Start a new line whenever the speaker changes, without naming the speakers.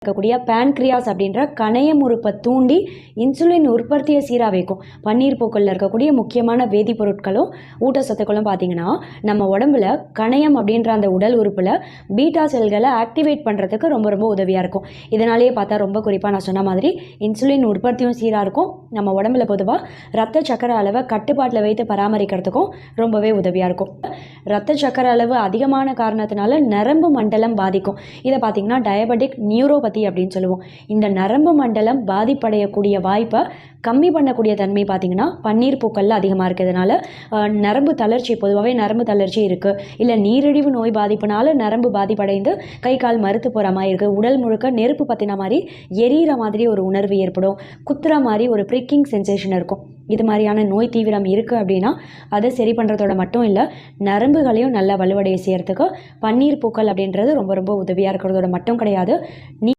இருக்கக்கூடிய பேன்க்ரியாஸ் அப்படின்ற கணையம் உறுப்பை தூண்டி இன்சுலின் உற்பத்தியை சீராக வைக்கும். பன்னீர் பூக்களில் இருக்கக்கூடிய முக்கியமான வேதிப்பொருட்களும் ஊட்டச்சத்துக்களும் பார்த்தீங்கன்னா நம்ம உடம்புல கணையம் அப்படின்ற அந்த உடல் உறுப்பில் பீட்டா செல்களை ஆக்டிவேட் பண்ணுறதுக்கு ரொம்ப ரொம்ப உதவியாக இருக்கும். இதனாலேயே பார்த்தா ரொம்ப குறிப்பாக நான் சொன்ன மாதிரி இன்சுலின் உற்பத்தியும் சீராக இருக்கும். நம்ம உடம்புல பொதுவாக ரத்த சக்கரை அளவை கட்டுப்பாட்டில் வைத்து பராமரிக்கிறதுக்கும் ரொம்பவே உதவியாக இருக்கும். ரத்த சக்கரை அளவு அதிகமான காரணத்தினால நரம்பு மண்டலம் பாதிக்கும். இதை பார்த்தீங்கன்னா டயபெட்டிக் நியூரோபதி அப்படின்னு சொல்லுவோம். இந்த நரம்பு மண்டலம் பாதிப்படையக்கூடிய வாய்ப்பை கம்மி பண்ணக்கூடிய தன்மை பார்த்தீங்கன்னா பன்னீர் பூக்களில் அதிகமாக இருக்கிறதுனால நரம்பு தளர்ச்சி, பொதுவாகவே நரம்பு தளர்ச்சி இருக்குது, இல்லை நீரிழிவு நோய் பாதிப்புனால நரம்பு பாதிப்படைந்து கை கால் மறுத்து போகிற மாதிரி இருக்குது, உடல் முழுக்க நெருப்பு பற்றின மாதிரி எரியிற மாதிரி ஒரு உணர்வு ஏற்படும், குத்துற மாதிரி ஒரு ப்ரிக்கிங் சென்சேஷன் இருக்கும். இது மாதிரியான நோய் தீவிரம் இருக்குது அப்படின்னா அதை சரி பண்ணுறதோட மட்டும் இல்லை, நரம்புகளையும் நல்லா வலுவடைய செய்யறதுக்கு பன்னீர் பூக்கள் அப்படின்றது ரொம்ப ரொம்ப உதவியாக இருக்கிறதோட மட்டும் கிடையாது.